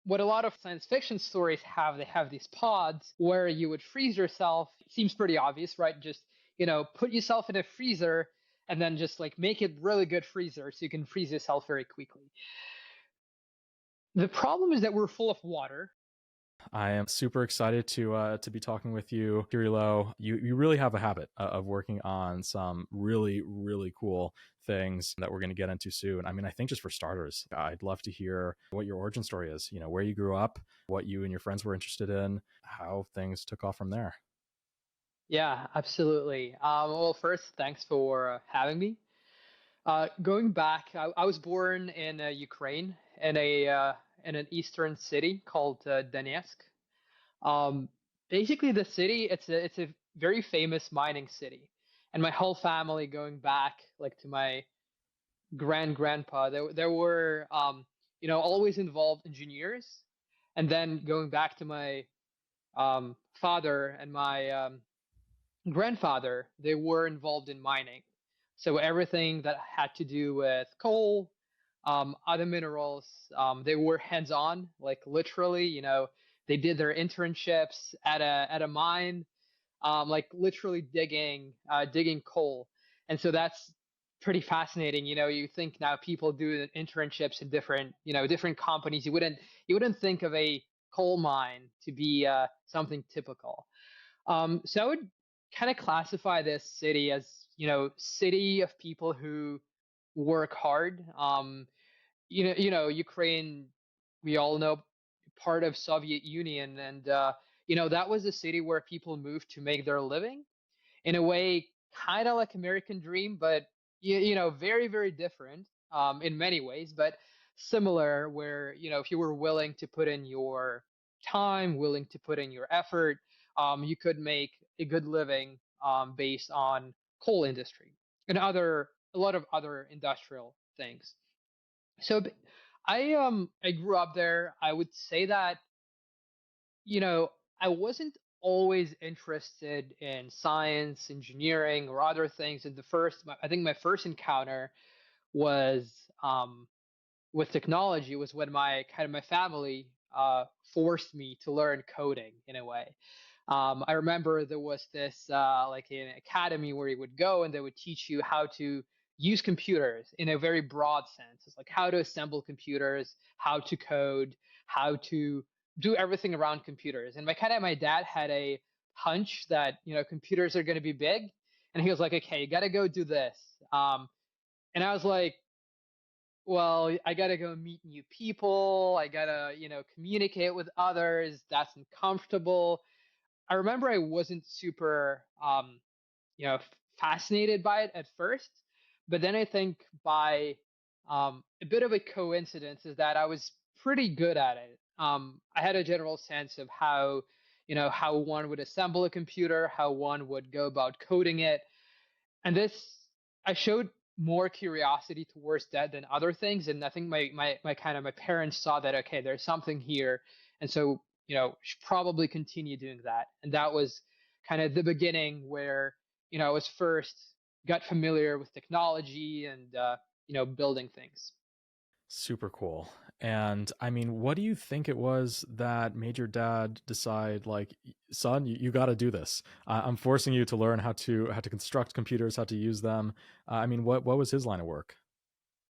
what a lot of science fiction stories have, they have these pods where you would freeze yourself. It seems pretty obvious, right? Just, put yourself in a freezer and then just like make it really good freezer so you can freeze yourself very quickly. The problem is that we're full of water. I am super excited to be talking with you, Kyrylo. You really have a habit of working on some really really cool things that we're going to get into soon. I mean, I think just for starters, I'd love to hear what your origin story is. You know, where you grew up, what you and your friends were interested in, how things took off from there. Yeah, absolutely. Well, first, thanks for having me. Going back, I was born in Ukraine in an eastern city called Donetsk. Um, Basically, the city it's a very famous mining city, and my whole family going back like to my grandpa, there were always involved engineers, and then going back to my father and my grandfather, they were involved in mining. So everything that had to do with coal, other minerals, they were hands-on, like literally, they did their internships at a mine, like literally digging coal. And so that's pretty fascinating. You think now people do internships in different companies. You wouldn't think of a coal mine to be something typical. So I would kind of classify this city as, city of people who work hard. Ukraine, we all know, part of Soviet Union, and that was a city where people moved to make their living in a way, kind of like American Dream, but very, very different in many ways, but similar. Where if you were willing to put in your time, willing to put in your effort, you could make a good living based on coal industry and a lot of other industrial things. So I grew up there. I would say that you know, I wasn't always interested in science, engineering, or other things. And I think my first encounter was um, with technology was when my family forced me to learn coding in a way. I remember there was this like an academy where you would go and they would teach you how to use computers in a very broad sense. It's like how to assemble computers, how to code, how to do everything around computers. And my dad had a hunch that computers are going to be big, and he was like, okay, you got to go do this. And I was like, well, I gotta go meet new people. I gotta, communicate with others. That's uncomfortable. I remember I wasn't super, fascinated by it at first, but then I think by a bit of a coincidence is that I was pretty good at it. I had a general sense of how one would assemble a computer, how one would go about coding it, and I showed more curiosity towards that than other things. And I think my parents saw that, okay, there's something here, and so should probably continue doing that. And that was kind of the beginning where I was first got familiar with technology and building things. Super cool. And I mean, what do you think it was that made your dad decide, like, son, you got to do this? I'm forcing you to learn how to construct computers, how to use them. I mean, what was his line of work?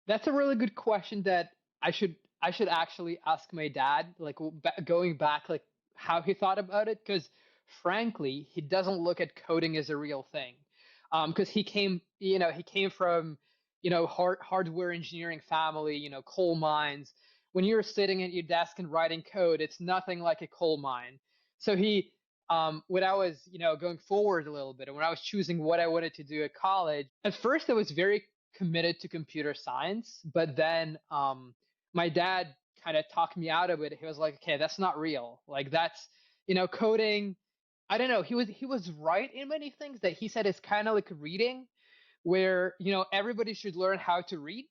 That's a really good question that I should actually ask my dad, like going back, like how he thought about it, because frankly, he doesn't look at coding as a real thing. Because he came from hardware engineering family, coal mines. When you're sitting at your desk and writing code, it's nothing like a coal mine. So when I was going forward a little bit, and when I was choosing what I wanted to do at college, at first I was very committed to computer science, but then my dad kind of talked me out of it. He was like, "Okay, that's not real. Like that's coding." I don't know. He was right in many things that he said is kind of like reading, where everybody should learn how to read,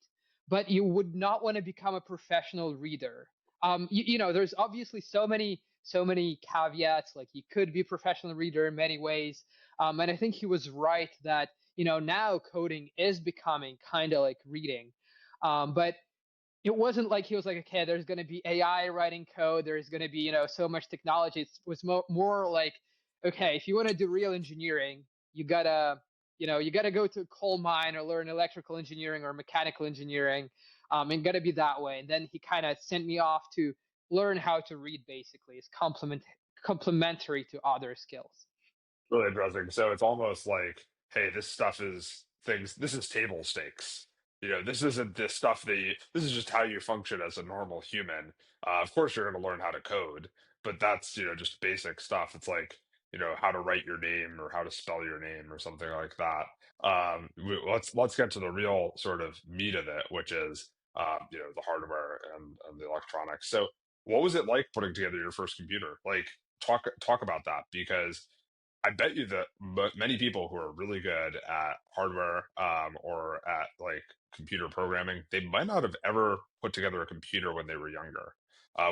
but you would not want to become a professional reader. There's obviously so many caveats. Like you could be a professional reader in many ways, and I think he was right that now coding is becoming kind of like reading, but it wasn't like he was like, okay, there's going to be AI writing code, there's going to be, so much technology. It was more like, okay, if you want to do real engineering, you gotta, you gotta go to a coal mine or learn electrical engineering or mechanical engineering, and gotta be that way. And then he kind of sent me off to learn how to read. Basically, it's complementary to other skills. Really interesting. So it's almost like, hey, this stuff is things. This is table stakes. This isn't this stuff that this is just how you function as a normal human. Of course, you're going to learn how to code, but that's just basic stuff. It's like how to write your name or how to spell your name or something like that. Let's get to the real sort of meat of it, which is the hardware and the electronics. So, what was it like putting together your first computer? Like, talk about that because I bet you that many people who are really good at hardware or at like computer programming, they might not have ever put together a computer when they were younger,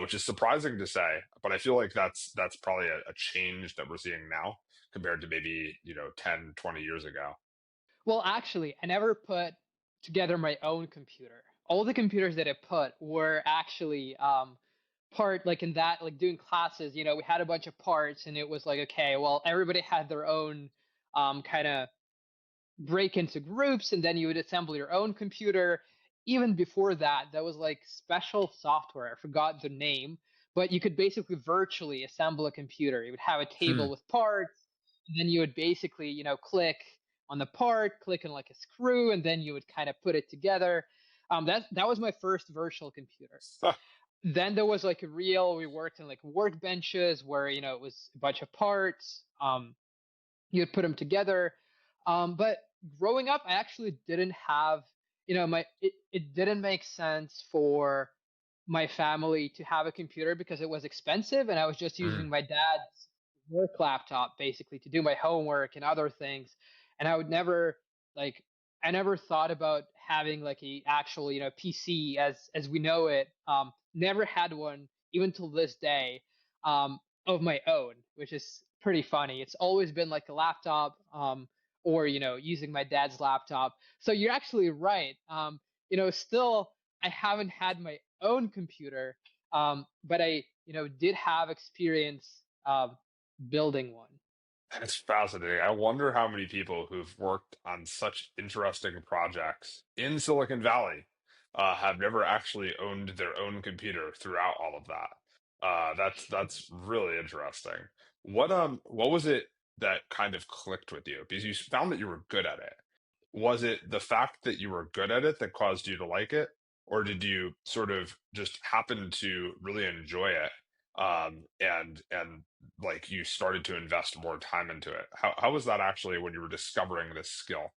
which is surprising to say. But I feel like that's probably a change that we're seeing now compared to maybe 10, 20 years ago. Well, actually, I never put together my own computer. All the computers that I put were actually part like in that like doing classes. We had a bunch of parts, and it was like, okay, well, everybody had their own kind of break into groups, and then you would assemble your own computer. Even before that, there was like special software. I forgot the name, but you could basically virtually assemble a computer. You would have a Hmm. table with parts, and then you would basically, click on the part, click on like a screw, and then you would kind of put it together. That was my first virtual computer. Then there was like a real. We worked in like workbenches where it was a bunch of parts. You'd put them together. But growing up, I actually didn't have, it didn't make sense for my family to have a computer because it was expensive, and I was just Hmm. using my dad's work laptop basically to do my homework and other things. And I would never like, I never thought about having like a actual, PC as we know it. Never had one even till this day. Of my own, which is pretty funny. It's always been like a laptop, or using my dad's laptop. So you're actually right. Still I haven't had my own computer, but I did have experience building one. That's fascinating. I wonder how many people who've worked on such interesting projects in Silicon Valley have never actually owned their own computer throughout all of that. That's really interesting. What was it that kind of clicked with you? Because you found that you were good at it. Was it the fact that you were good at it that caused you to like it, or did you sort of just happen to really enjoy it, and like you started to invest more time into it? How was that actually when you were discovering this skill?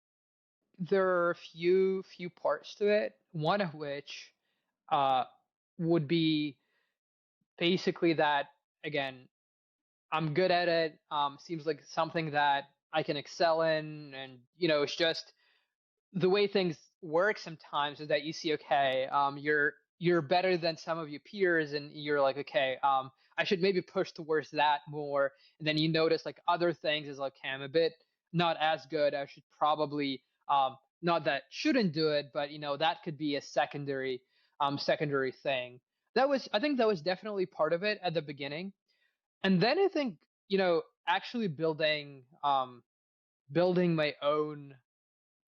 There are a few parts to it. One of which uh, would be basically that, again, I'm good at it. Seems like something that I can excel in, and it's just the way things work sometimes is that you see, okay, you're better than some of your peers, and you're like, okay, I should maybe push towards that more. And then you notice like other things is like, okay, I'm a bit not as good. I should probably, not that shouldn't do it, but that could be a secondary thing. I think that was definitely part of it at the beginning. And then I think, actually building my own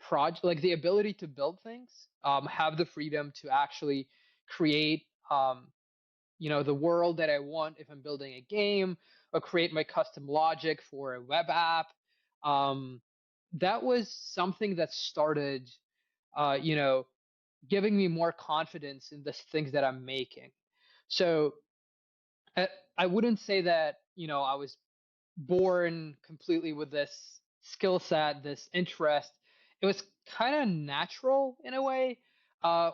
project, like the ability to build things, have the freedom to actually create, the world that I want if I'm building a game, or create my custom logic for a web app. Um, that was something that started, uh, you know, giving me more confidence in the things that I'm making. So I, I wouldn't say that, I was born completely with this skill set, this interest. It was kind of natural in a way,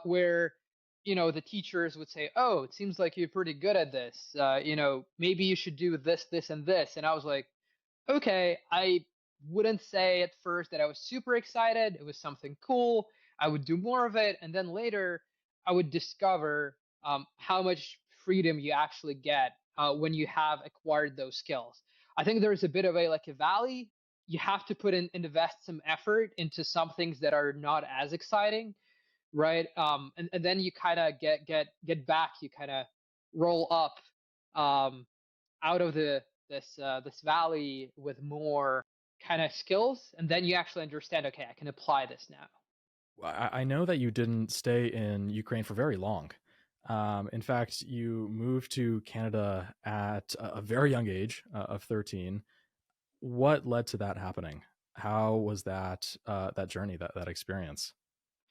where the teachers would say, "Oh, it seems like you're pretty good at this. Maybe you should do this, this, and this." And I was like, "Okay." I wouldn't say at first that I was super excited. It was something cool. I would do more of it, and then later I would discover how much freedom you actually get when you have acquired those skills. I think there's a bit of a like a valley. You have to put in invest some effort into some things that are not as exciting. right? And then you kind of get back, you kind of roll up um, out of this valley with more kind of skills, and then you actually understand, okay, I can apply this now. I know that you didn't stay in Ukraine for very long. In fact, you moved to Canada at a very young age of 13. What led to that happening? How was that journey, that experience?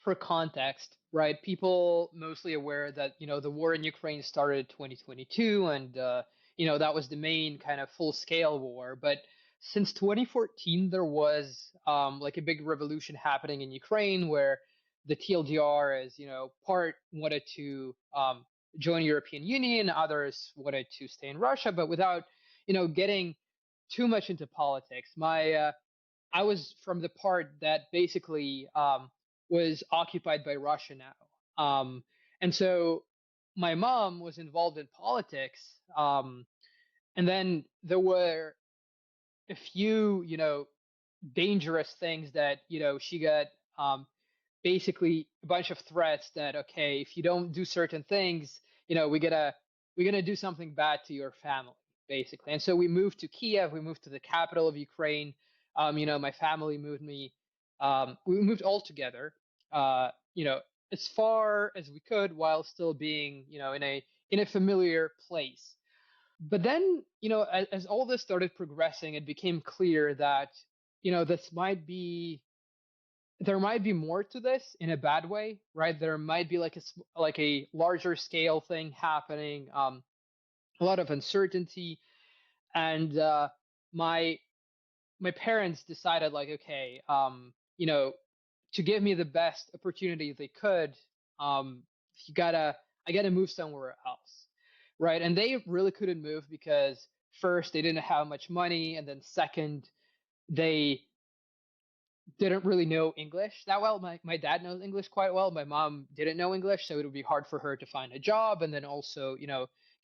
For context, right? People mostly aware that the war in Ukraine started 2022, and that was the main kind of full-scale war. But since 2014, there was like a big revolution happening in Ukraine where the TLDR, as part wanted to join European Union, others wanted to stay in Russia, but without getting too much into politics. I was from the part that basically was occupied by Russia now. And so my mom was involved in politics. And then there were a few, dangerous things that, she got basically a bunch of threats that, okay, if you don't do certain things, we're gonna do something bad to your family, basically. And so we moved to Kiev. We moved to the capital of Ukraine. My family moved me. We moved all together. As far as we could, while still being, in a familiar place. But then, as all this started progressing, it became clear that, this might be there might be more to this in a bad way, right? There might be like a larger scale thing happening, a lot of uncertainty, and my my parents decided like, okay, to give me the best opportunity they could, um, you gotta I gotta move somewhere else, right? And they really couldn't move because first they didn't have much money, and then second they didn't really know English that well. My dad knows English quite well. My mom didn't know English, so it would be hard for her to find a job. And then also,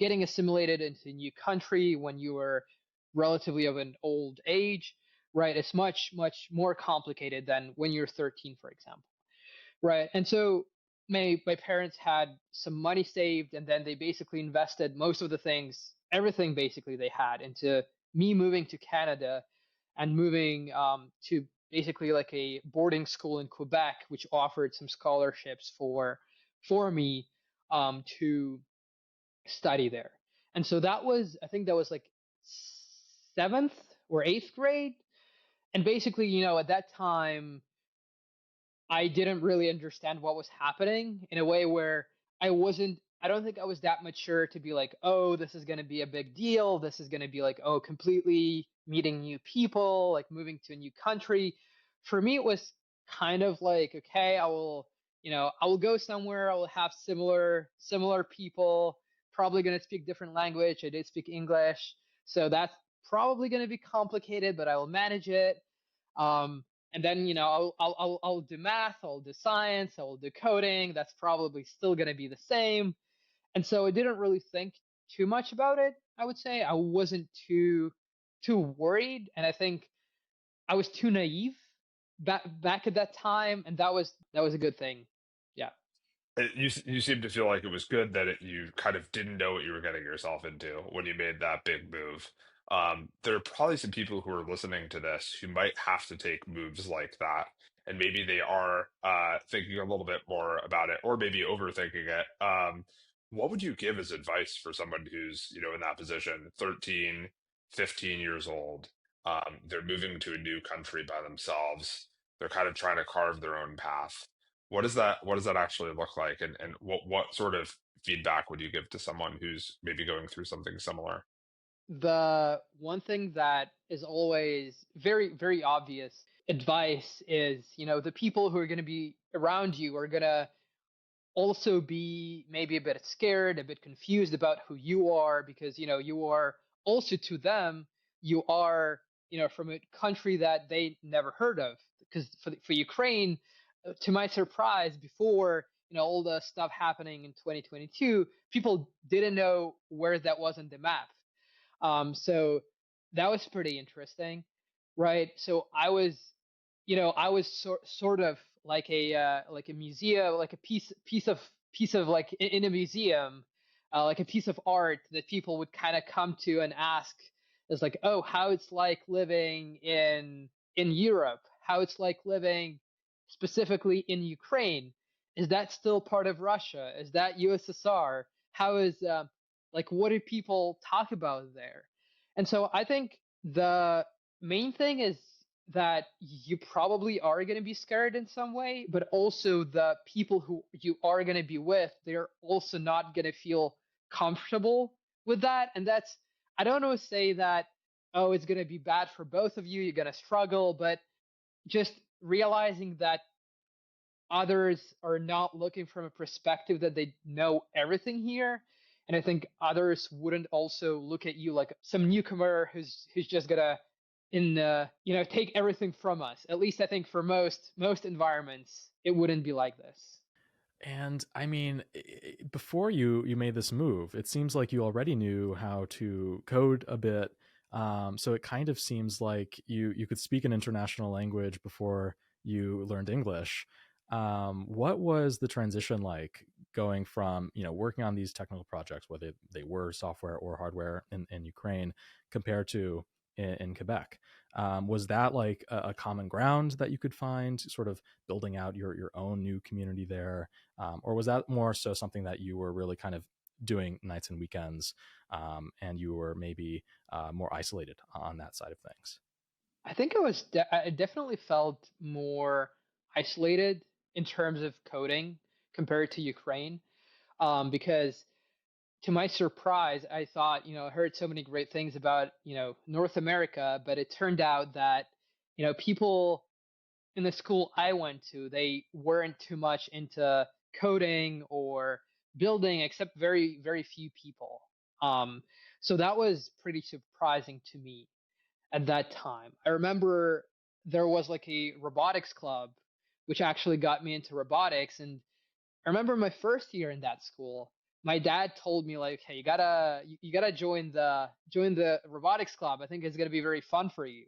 getting assimilated into a new country when you were relatively of an old age, right? It's much, much more complicated than when you're 13, for example. Right. And so my parents had some money saved, and then they basically invested most of the things, everything basically they had, into me moving to Canada and moving to basically like a boarding school in Quebec, which offered some scholarships for me to study there. And so I think that was like seventh or eighth grade. And basically, at that time, I didn't really understand what was happening in a way where I don't think I was that mature to be like, oh, this is going to be a big deal. This is going to be like, oh, completely meeting new people, like moving to a new country. For me, it was kind of like, okay, I will go somewhere. I will have similar people, probably going to speak different language. I did speak English. So that's probably going to be complicated, but I will manage it. Um, and then I'll do math, I'll do science, I'll do coding. That's probably still going to be the same. And so I didn't really think too much about it. I would say I wasn't too worried, and I think I was too naive back at that time, and that was a good thing. Yeah. You seem to feel like it was good that you kind of didn't know what you were getting yourself into when you made that big move. There are probably some people who are listening to this who might have to take moves like that, and maybe they are thinking a little bit more about it, or maybe overthinking it. What would you give as advice for someone who's, in that position, 13, 15 years old? They're moving to a new country by themselves. They're kind of trying to carve their own path. What does that actually look like, and what sort of feedback would you give to someone who's maybe going through something similar? The one thing that is always very, very obvious advice is, the people who are going to be around you are going to also be maybe a bit scared, a bit confused about who you are, because you are also, to them, you are from a country that they never heard of. Because for Ukraine, to my surprise, before all the stuff happening in 2022, people didn't know where that was on the map. So that was pretty interesting, right? So I was sort of like a museum, like a piece of like in a museum, like a piece of art that people would kind of come to and ask is like, oh, how it's like living in Europe, how it's like living specifically in Ukraine. Is that still part of Russia? Is that USSR? How is like what do people talk about there? And so I think the main thing is that you probably are going to be scared in some way, but also the people who you are going to be with, they're also not going to feel comfortable with that. And that's, I don't want to say that, oh, it's going to be bad for both of you, you're going to struggle, but just realizing that others are not looking from a perspective that they know everything here. And I think others wouldn't also look at you like some newcomer who's just gonna take everything from us. At least I think for most environments it wouldn't be like this. And I mean, before you made this move, it seems like you already knew how to code a bit. So it kind of seems like you could speak an international language before you learned English. What was the transition like going from working on these technical projects, whether they were software or hardware in Ukraine, compared to in Quebec? Was that like a common ground that you could find, sort of building out your own new community there? Or was that more so something that you were really kind of doing nights and weekends, and you were maybe more isolated on that side of things? I think I definitely felt more isolated in terms of coding compared to Ukraine, because to my surprise, I thought, I heard so many great things about, North America, but it turned out that, people in the school I went to, they weren't too much into coding or building, except very, very few people. Um, so that was pretty surprising to me at that time. I remember there was like a robotics club, which actually got me into robotics. And I remember my first year in that school, my dad told me like, "Hey, you gotta join the robotics club. I think it's gonna be very fun for you."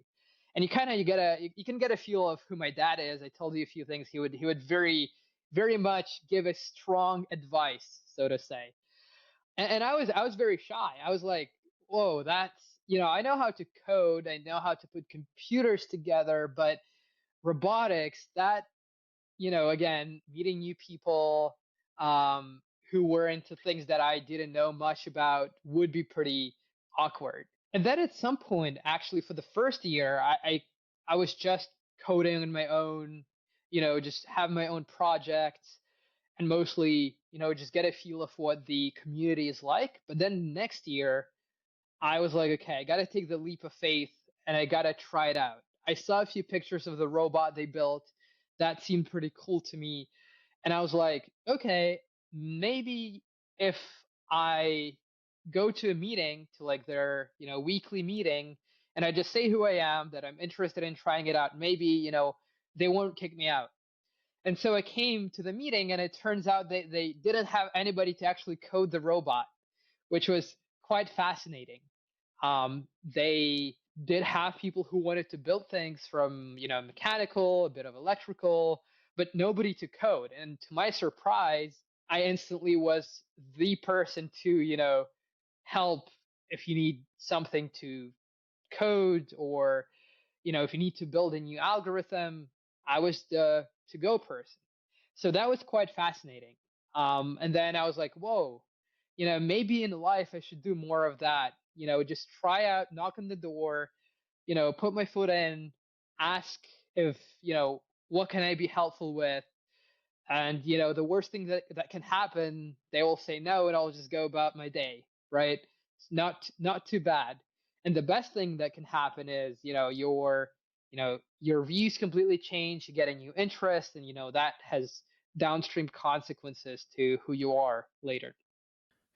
And you can get a feel of who my dad is. I told you a few things. He would very much give a strong advice, so to say. And I was very shy. I was like, "Whoa, that's I know how to code. I know how to put computers together, but robotics that again, meeting new people who were into things that I didn't know much about would be pretty awkward." And then at some point, actually, for the first year, I was just coding on my own, just have my own projects and mostly, just get a feel of what the community is like. But then next year, I was like, okay, I got to take the leap of faith and I got to try it out. I saw a few pictures of the robot they built. That seemed pretty cool to me. And I was like, okay, maybe if I go to a meeting, to like their, weekly meeting, and I just say who I am, that I'm interested in trying it out, maybe, they won't kick me out. And so I came to the meeting and it turns out they didn't have anybody to actually code the robot, which was quite fascinating. They did have people who wanted to build things from, mechanical, a bit of electrical, but nobody to code. And to my surprise, I instantly was the person to, help if you need something to code or, if you need to build a new algorithm, I was the to go person. So that was quite fascinating. And then I was like, whoa, maybe in life I should do more of that. Just try out, knock on the door, put my foot in, ask if, what can I be helpful with? And, the worst thing that can happen, they will say no and I'll just go about my day, right? It's not too bad. And the best thing that can happen is, your views completely change, you get a new interest, and that has downstream consequences to who you are later.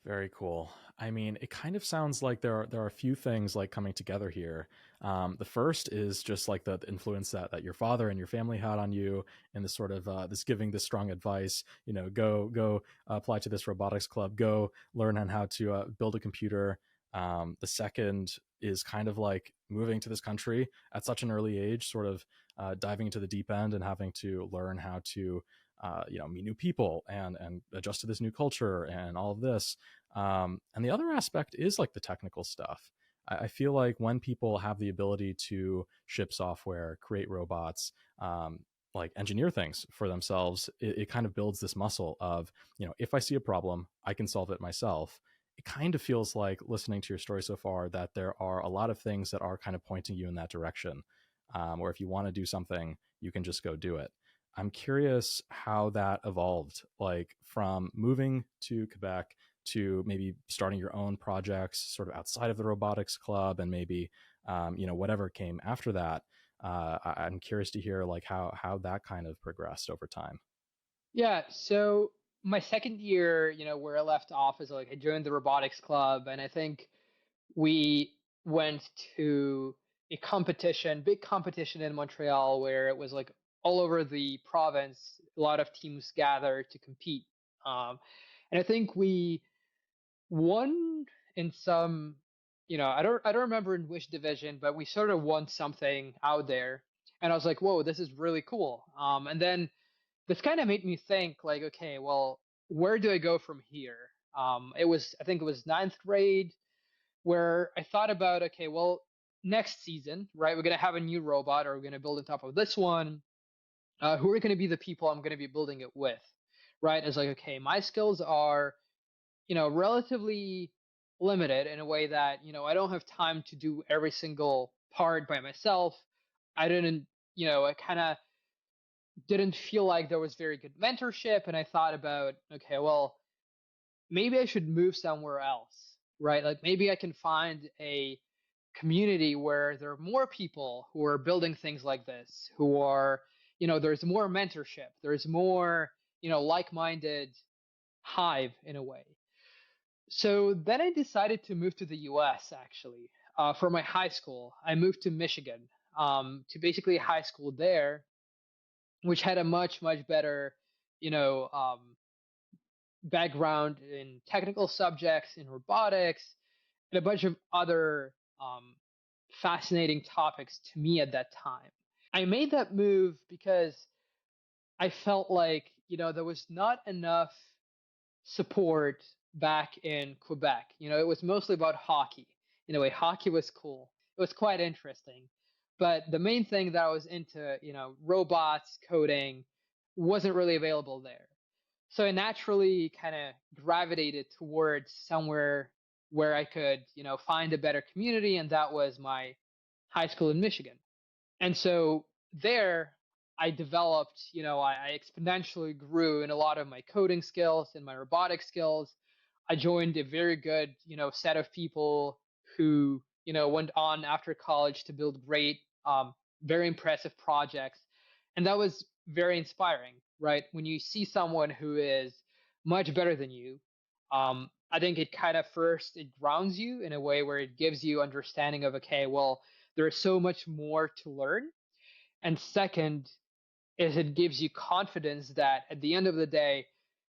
Very cool. I mean, it kind of sounds like there are a few things like coming together here. The first is just like the influence that your father and your family had on you, and this sort of this giving this strong advice. Go apply to this robotics club. Go learn on how to build a computer. The second is kind of like moving to this country at such an early age, sort of diving into the deep end and having to learn how to meet new people and adjust to this new culture and all of this. And the other aspect is like the technical stuff. I feel like when people have the ability to ship software, create robots, like engineer things for themselves, it kind of builds this muscle of, if I see a problem, I can solve it myself. It kind of feels like, listening to your story so far, that there are a lot of things that are kind of pointing you in that direction, or if you want to do something, you can just go do it. I'm curious how that evolved, like from moving to Quebec to maybe starting your own projects sort of outside of the robotics club, and maybe whatever came after that. I'm curious to hear like how that kind of progressed over time. Yeah, so my second year, where I left off is like I joined the robotics club, and I think we went to a competition, big competition in Montreal, where it was like all over the province. A lot of teams gathered to compete, and I think we won in some. I don't remember in which division, but we sort of won something out there, and I was like, whoa, this is really cool. And then this kind of made me think like, okay, well, where do I go from here? I think it was ninth grade where I thought about, okay, well, next season, right, we're going to have a new robot, or we're going to build on top of this one. Who are going to be the people I'm going to be building it with, right? It's like, okay, my skills are, relatively limited in a way that, I don't have time to do every single part by myself. I didn't, I kind of didn't feel like there was very good mentorship. And I thought about, okay, well, maybe I should move somewhere else, right? Like maybe I can find a community where there are more people who are building things like this, who are, there's more mentorship, there's more, like-minded hive in a way. So then I decided to move to the US actually. For my high school, I moved to Michigan, to basically high school there, which had a much, much better, you know, um, background in technical subjects, in robotics, and a bunch of other fascinating topics to me at that time. I made that move because I felt like, there was not enough support back in Quebec. It was mostly about hockey. In a way, hockey was cool. It was quite interesting. But the main thing that I was into, robots, coding, wasn't really available there. So I naturally kind of gravitated towards somewhere where I could, find a better community, and that was my high school in Michigan. And so there, I developed, I exponentially grew in a lot of my coding skills and my robotic skills. I joined a very good, set of people who, went on after college to build great, very impressive projects. And that was very inspiring, right? When you see someone who is much better than you, I think it kind of first, it grounds you in a way where it gives you understanding of, okay, well, there is so much more to learn. And second is it gives you confidence that at the end of the day,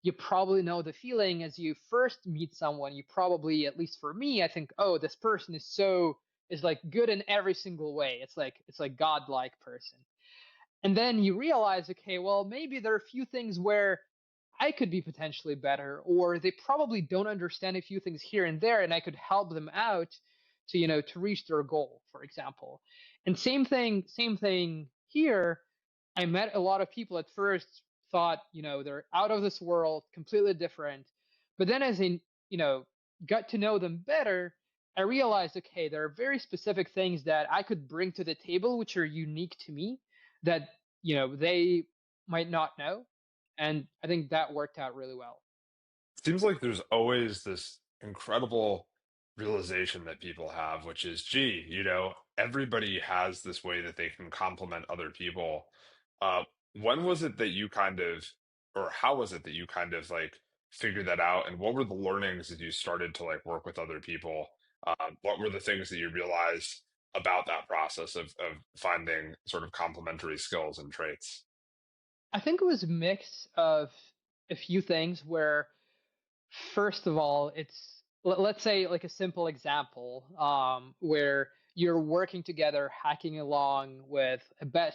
you probably know the feeling as you first meet someone. You probably, at least for me, I think, oh, this person is like good in every single way. It's like godlike person. And then you realize, okay, well, maybe there are a few things where I could be potentially better, or they probably don't understand a few things here and there, and I could help them out to, to reach their goal, for example. And same thing here. I met a lot of people at first, thought, they're out of this world, completely different. But then as I, you know, got to know them better, I realized, okay, there are very specific things that I could bring to the table which are unique to me that, they might not know. And I think that worked out really well. Seems like there's always this incredible realization that people have, which is, gee, everybody has this way that they can complement other people. Uh, when was it that you kind of, or how was it that you kind of like figured that out? And what were the learnings as you started to like work with other people? What were the things that you realized about that process of finding sort of complementary skills and traits? I think it was a mix of a few things where, first of all, let's say like a simple example, where you're working together, hacking along with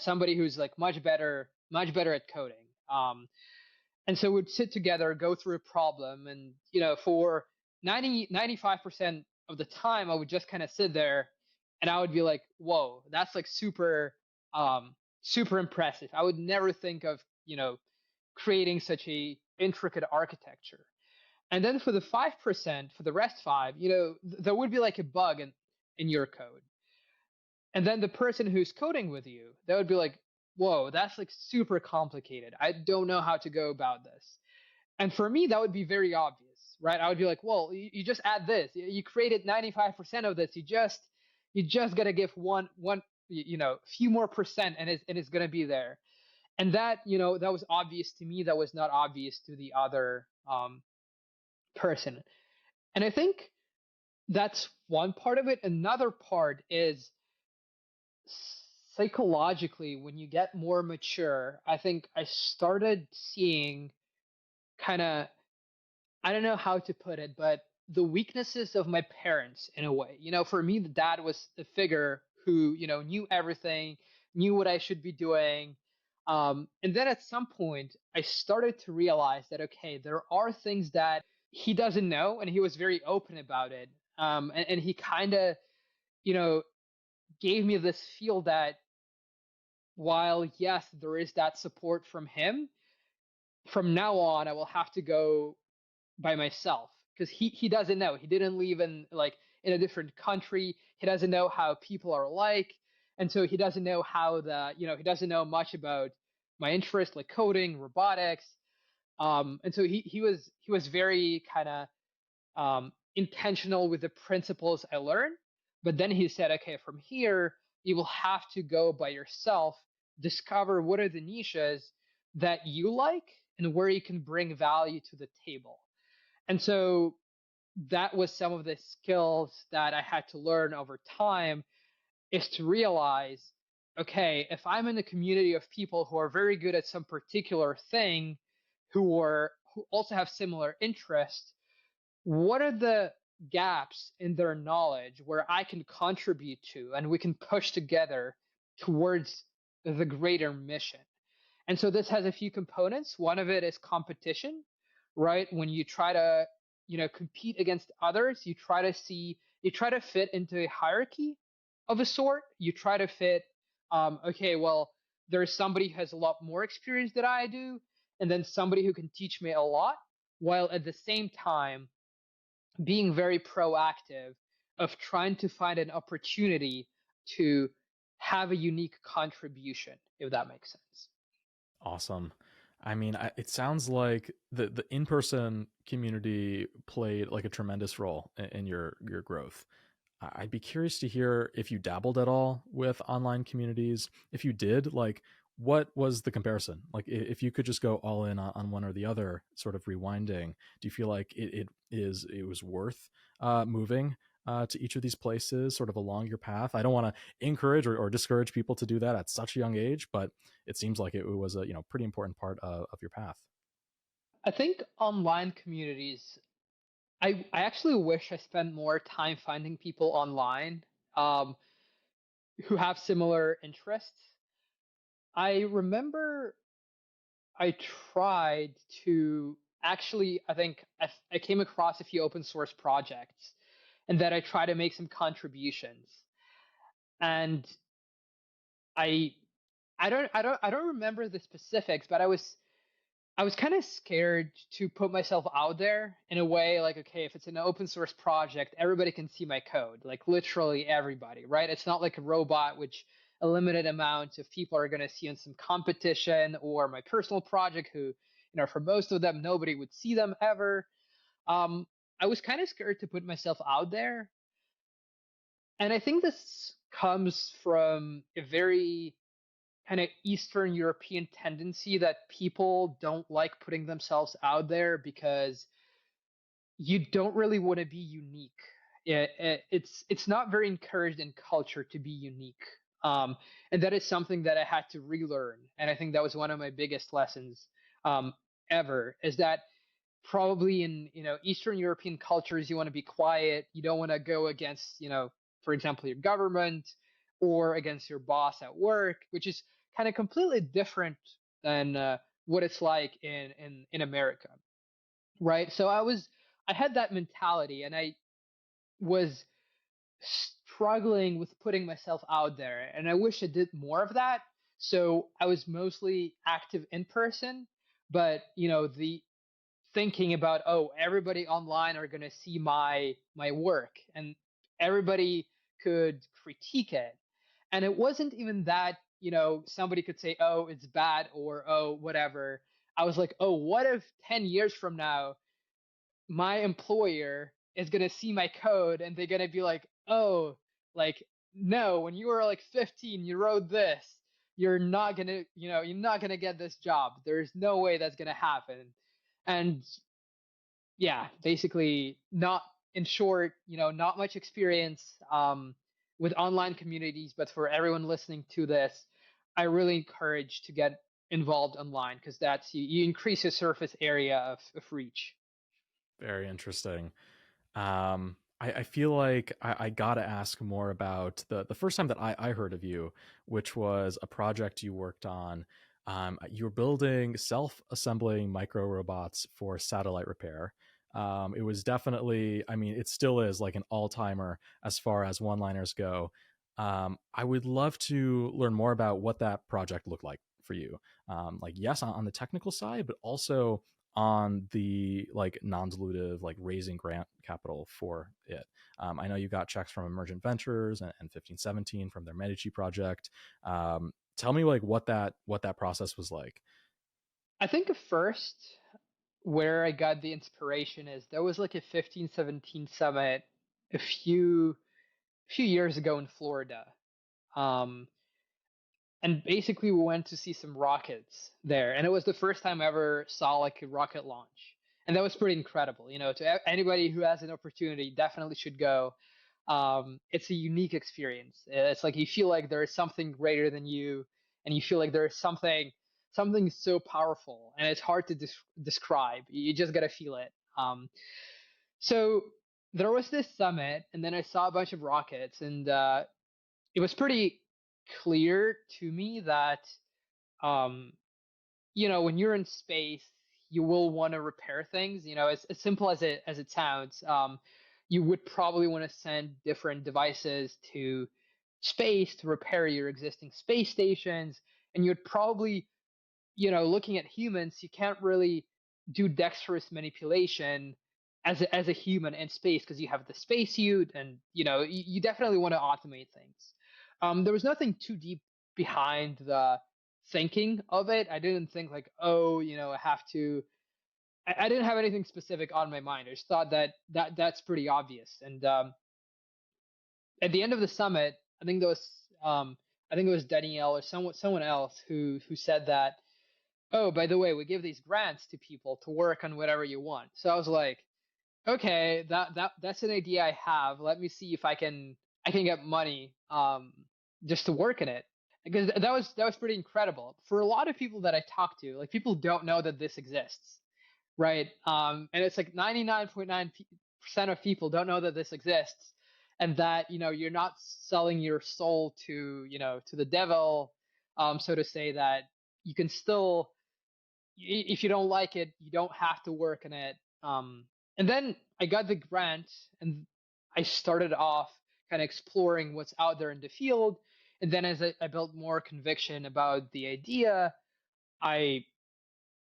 somebody who's like much better at coding. And so we'd sit together, go through a problem, and for 95% of the time, I would just kind of sit there, and I would be like, "Whoa, that's like super impressive." I would never think of creating such a intricate architecture. And then for the 5%, for the rest five, there would be like a bug in your code. And then the person who's coding with you, that would be like, whoa, that's like super complicated. I don't know how to go about this. And for me, that would be very obvious, right? I would be like, well, you just add this. You created 95% of this. You just got to give one, few more percent, and it's going to be there. And that, that was obvious to me. That was not obvious to the other person. And I think that's one part of it. Another part is psychologically, when you get more mature, I think I started seeing kind of, I don't know how to put it, but the weaknesses of my parents in a way. For me, the dad was the figure who, knew everything, knew what I should be doing. And then at some point, I started to realize that, okay, there are things that he doesn't know, and he was very open about it. And he kind of, gave me this feel that while, yes, there is that support from him, from now on, I will have to go by myself because he doesn't know. He didn't live in a different country. He doesn't know how people are like, and so he doesn't know how he doesn't know much about my interest, like coding, robotics. And so he was very kind of intentional with the principles I learned. But then he said, okay, from here, you will have to go by yourself, discover what are the niches that you like and where you can bring value to the table. And so that was some of the skills that I had to learn over time, is to realize, okay, if I'm in a community of people who are very good at some particular thing, who also have similar interests, what are the gaps in their knowledge where I can contribute to, and we can push together towards the greater mission. And so this has a few components. One of it is competition, right? When you try to, compete against others, you try to fit into a hierarchy of a sort. You try to fit, okay, well, there's somebody who has a lot more experience than I do, and then somebody who can teach me a lot, while at the same time being very proactive of trying to find an opportunity to have a unique contribution, if that makes sense. Awesome. I mean, it sounds like the in-person community played like a tremendous role in your growth. I'd be curious to hear if you dabbled at all with online communities. If you did, like, what was the comparison? Like, if you could just go all in on one or the other, sort of rewinding, do you feel like it was worth moving to each of these places sort of along your path? I don't want to encourage or discourage people to do that at such a young age, but it seems like it was a pretty important part of your path. I think online communities, I actually wish I spent more time finding people online um, who have similar interests. I remember I tried to actually, I think I came across a few open source projects, and that I try to make some contributions. And I I don't remember the specifics, but I was kind of scared to put myself out there in a way like, okay, if it's an open source project, everybody can see my code, like literally everybody, right? It's not like a robot, which a limited amount of people are going to see in some competition, or my personal project, who, for most of them, nobody would see them ever. Um, I was kind of scared to put myself out there. And I think this comes from a very kind of Eastern European tendency that people don't like putting themselves out there because you don't really want to be unique. It's not very encouraged in culture to be unique, and that is something that I had to relearn. And I think that was one of my biggest lessons um, ever. Is that probably in Eastern European cultures, you want to be quiet, you don't want to go against for example, your government or against your boss at work, which is kind of completely different than what it's like in America, right? So I had that mentality, and I was struggling with putting myself out there, and I wish I did more of that. So I was mostly active in person, but the thinking about, oh, everybody online are going to see my work, and everybody could critique it, and it wasn't even that somebody could say, oh, it's bad, or oh, whatever. I was like, oh, what if 10 years from now my employer is going to see my code and they're going to be like, oh, like, no, when you were like 15 you wrote this, you're not going to you're not going to get this job, there's no way that's going to happen. And yeah, basically, not in short, not much experience with online communities, but for everyone listening to this, I really encourage to get involved online, because that's you increase your surface area of reach. Very interesting. I feel like I gotta ask more about the first time that I heard of you, which was a project you worked on. You were building self-assembling micro robots for satellite repair. It was definitely, I mean, it still is like an all-timer as far as one-liners go. I would love to learn more about what that project looked like for you. Like, yes, on the technical side, but also on the like non-dilutive, like raising grant capital for it. I know you got checks from Emergent Ventures and 1517 from their Medici project. Tell me like what that process was like. I think first where I got the inspiration is there was like a 1517 summit a few years ago in Florida. Um, and basically we went to see some rockets there, and it was the first time I ever saw like a rocket launch, and that was pretty incredible. To anybody who has an opportunity, definitely should go. It's a unique experience. It's like you feel like there is something greater than you, and you feel like there is something so powerful, and it's hard to describe. You just gotta feel it. So there was this summit, and then I saw a bunch of rockets, and it was pretty clear to me that um, when you're in space, you will want to repair things. As simple as it sounds. You would probably want to send different devices to space to repair your existing space stations, and you'd probably, looking at humans, you can't really do dexterous manipulation as a human in space, because you have the spacesuit, and you definitely want to automate things. There was nothing too deep behind the thinking of it. I didn't think like, oh, I have to. I didn't have anything specific on my mind. I just thought that's pretty obvious. And at the end of the summit, I think there was I think it was Danielle or someone else who said that, oh, by the way, we give these grants to people to work on whatever you want. So I was like, okay, that's an idea I have. Let me see if I can get money just to work in it. Because that was pretty incredible. For a lot of people that I talk to, like, people don't know that this exists, right? And it's like 99.9% of people don't know that this exists, and that you're not selling your soul to the devil, so to say, that you can still, if you don't like it, you don't have to work in it. And then I got the grant, and I started off kind of exploring what's out there in the field. And then as I built more conviction about the idea, I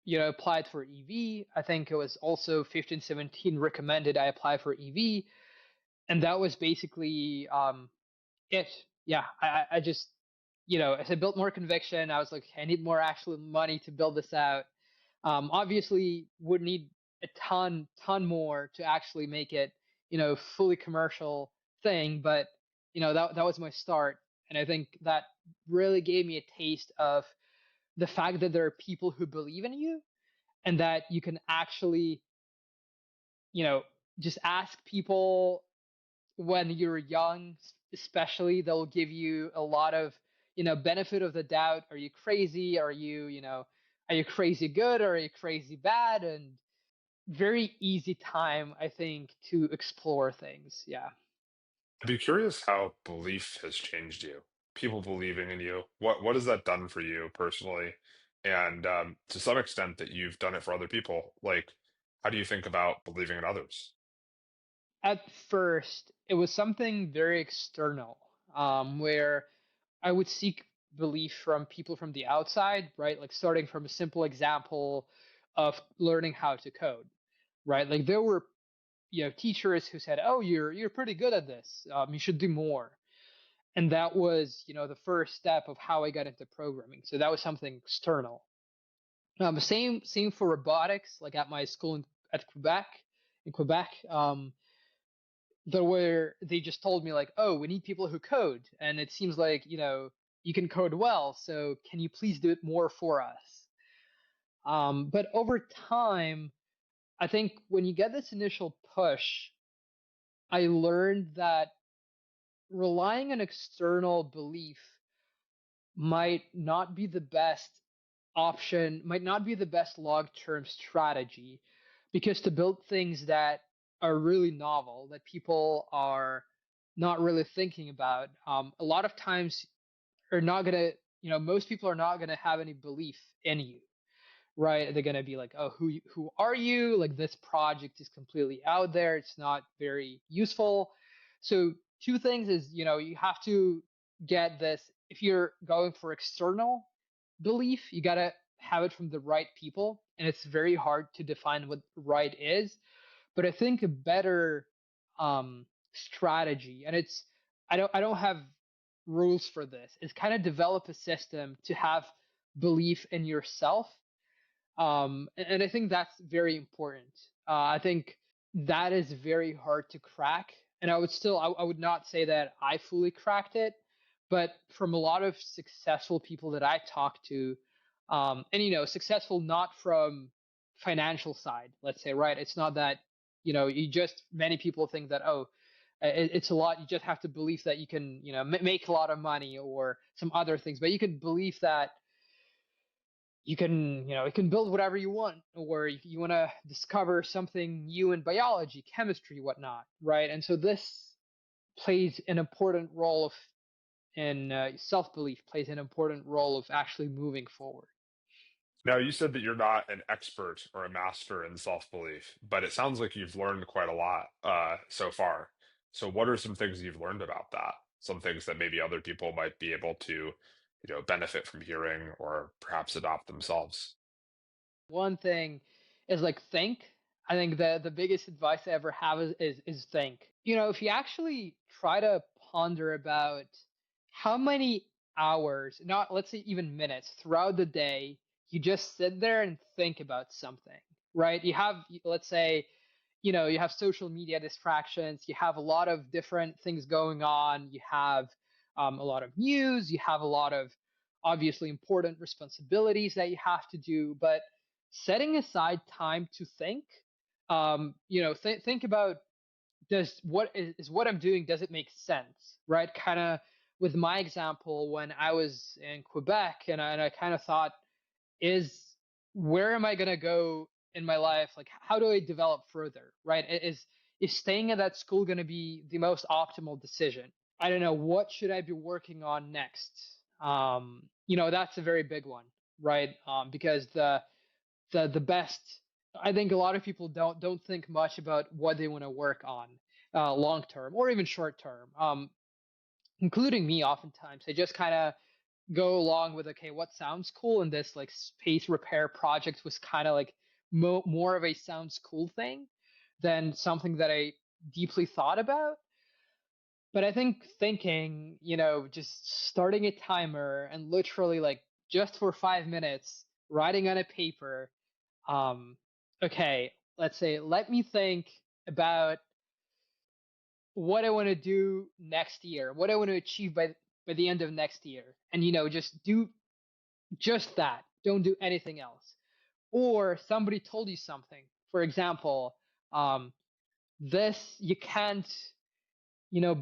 applied for EV. I think it was also 1517 recommended I apply for EV, and that was basically it. Yeah, I just as I built more conviction, I was like, I need more actual money to build this out. Obviously, would need a ton more to actually make it fully commercial thing, but that was my start, and I think that really gave me a taste of the fact that there are people who believe in you, and that you can actually just ask people when you're young, especially. They'll give you a lot of benefit of the doubt. Are you crazy? Are you crazy good, or are you crazy bad? And very easy time, I think, to explore things. Yeah. I'd be curious how belief has changed you. People believing in you. What has that done for you personally? And to some extent, that you've done it for other people. Like, how do you think about believing in others? At first, it was something very external, where I would seek belief from people from the outside, right? Like starting from a simple example of learning how to code, right? Like there were, teachers who said, "Oh, you're pretty good at this. You should do more." And that was, the first step of how I got into programming. So that was something external. Same for robotics. Like at my school at Quebec, in Quebec, they just told me like, "Oh, we need people who code, and it seems like you can code well. So can you please do it more for us?" But over time, I think when you get this initial push, I learned that relying on external belief might not be the best option, might not be the best long-term strategy, because to build things that are really novel, that people are not really thinking about, a lot of times are not gonna, most people are not gonna have any belief in you, right? They're gonna be like, "Oh, who are you? Like this project is completely out there. It's not very useful." So two things is, you have to get this. If you're going for external belief, you gotta have it from the right people, and it's very hard to define what right is. But I think a better strategy, and I don't have rules for this, is kind of develop a system to have belief in yourself, and I think that's very important. I think that is very hard to crack, and I would not say that I fully cracked it, but from a lot of successful people that I talked to, and successful not from financial side, let's say, right? It's not that you just many people think that, oh, it's a lot. You just have to believe that you can make a lot of money or some other things, but you can believe that you can build whatever you want, or you want to discover something new in biology, chemistry, whatnot, right? And so this plays an important role of in self-belief plays an important role of actually moving forward. Now, you said that you're not an expert or a master in self-belief, but it sounds like you've learned quite a lot so far. So, what are some things you've learned about that? Some things that maybe other people might be able to, benefit from hearing or perhaps adopt themselves. One thing is like think. I think the biggest advice I ever have is think. If you actually try to ponder about how many hours, not let's say even minutes throughout the day, you just sit there and think about something, right? You have, let's say, you have social media distractions, you have a lot of different things going on, you have a lot of news, you have a lot of obviously important responsibilities that you have to do, but setting aside time to think, think about, does what is what I'm doing, does it make sense, right? Kind of with my example when I was in Quebec, and I kind of thought, is where am I going to go in my life? Like, how do I develop further, right? Is staying at that school going to be the most optimal decision? I don't know. What should I be working on next? That's a very big one, right? Because the best, I think a lot of people don't think much about what they want to work on long term or even short term, including me. Oftentimes they just kind of go along with, okay, what sounds cool, and this like space repair project was kind of like more of a sounds cool thing than something that I deeply thought about. But I think thinking, just starting a timer and literally like just for 5 minutes writing on a paper, um okay, let's say, let me think about what I want to do next year, what I want to achieve by the end of next year, and just do just that. Don't do anything else. Or somebody told you something. For example, this you can't,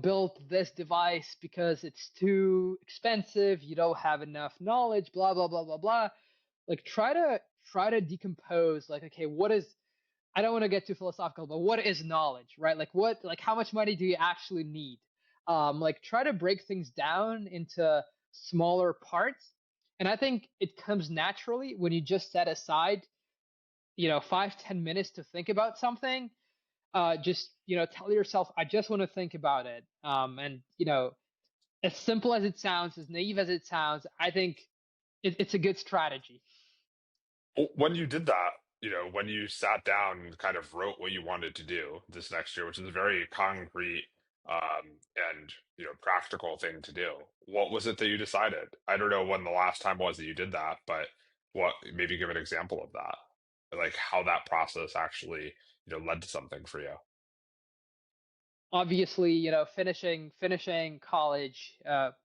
build this device because it's too expensive. You don't have enough knowledge. Blah blah blah blah blah. Like try to decompose. Like, okay, what is? I don't want to get too philosophical, but what is knowledge, right? Like how much money do you actually need? like try to break things down into smaller parts. And I think it comes naturally when you just set aside, 5-10 minutes to think about something. Just tell yourself, I just want to think about it. And as simple as it sounds, as naive as it sounds, I think it's a good strategy. When you did that, when you sat down and kind of wrote what you wanted to do this next year, which is a very concrete and practical thing to do, what was it that you decided? I don't know when the last time was that you did that, but what maybe give an example of that, like how that process actually led to something for you. Obviously, finishing college,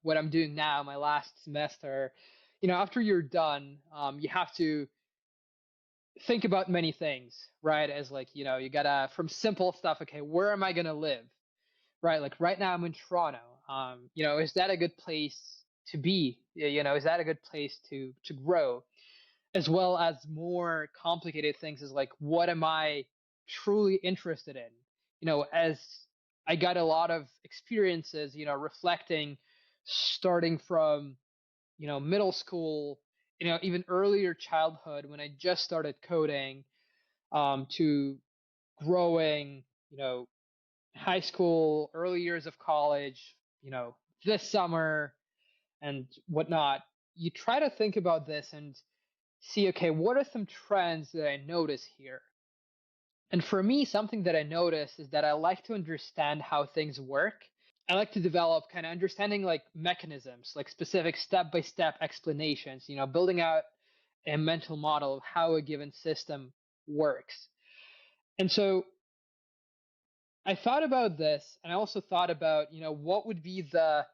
what I'm doing now, my last semester, after you're done, you have to think about many things, right? As like, you gotta, from simple stuff, okay, where am I gonna live? Right? Like right now I'm in Toronto. Is that a good place to be? Is that a good place to grow? As well as more complicated things is like, what am I truly interested in? As I got a lot of experiences, reflecting, starting from middle school, even earlier childhood when I just started coding, to growing, high school, early years of college, this summer and whatnot. You try to think about this and see, okay, what are some trends that I notice here? And for me, something that I notice is that I like to understand how things work. I like to develop kind of understanding like mechanisms, like specific step by step explanations, building out a mental model of how a given system works. And so I thought about this, and I also thought about, what would be the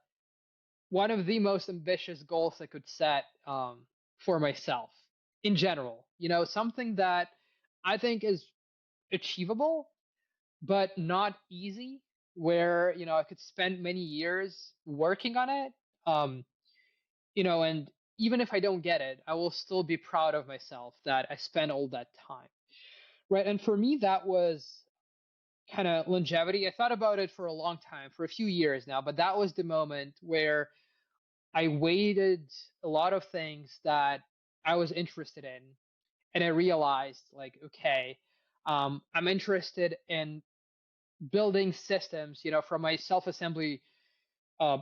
one of the most ambitious goals I could set, for myself in general. Something that I think is achievable, but not easy. Where I could spend many years working on it, and even if I don't get it, I will still be proud of myself that I spent all that time, right? And for me, that was kind of longevity. I thought about it for a long time, for a few years now, but that was the moment where I weighted a lot of things that I was interested in, and I realized, like, okay, I'm interested in building systems. From my self-assembly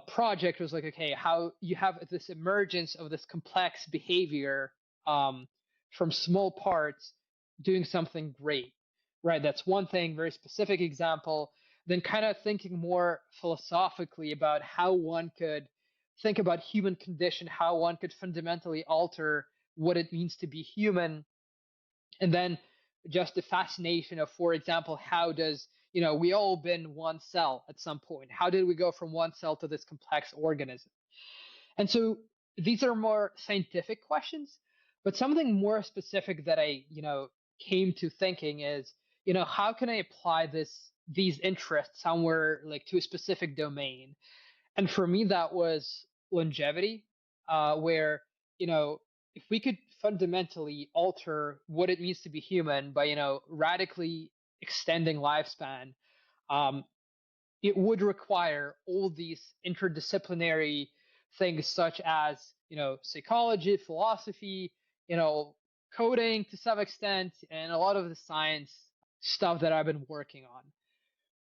project was like, okay, how you have this emergence of this complex behavior, um, from small parts doing something great, right? That's one thing, very specific example. Then kind of thinking more philosophically about how one could think about human condition, how one could fundamentally alter what it means to be human. And then just the fascination of, for example, how does, we all been one cell at some point, how did we go from one cell to this complex organism? And so these are more scientific questions, but something more specific that I came to thinking is, how can I apply these interests somewhere, like to a specific domain? And for me that was longevity, where if we could fundamentally alter what it means to be human by radically extending lifespan, um, it would require all these interdisciplinary things such as psychology, philosophy, you know coding to some extent, and a lot of the science stuff that I've been working on,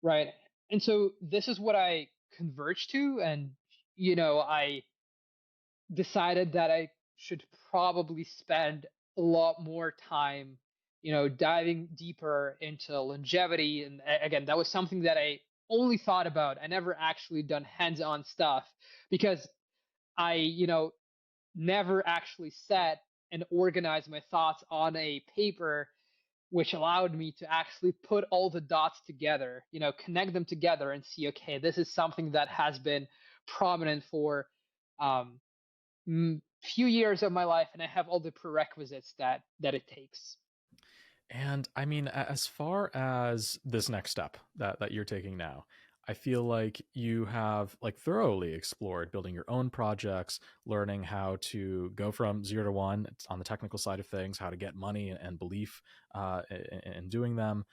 right? And so this is what I converged to, and I decided that I should probably spend a lot more time, diving deeper into longevity. And again, that was something that I only thought about. I never actually done hands-on stuff because I, never actually sat and organized my thoughts on a paper, which allowed me to actually put all the dots together, connect them together and see, okay, this is something that has been prominent for um, few years of my life, and I have all the prerequisites that it takes. And I mean, as far as this next step that you're taking now, I feel like you have like thoroughly explored building your own projects, learning how to go from 0 to 1 on the technical side of things, how to get money and belief in doing them.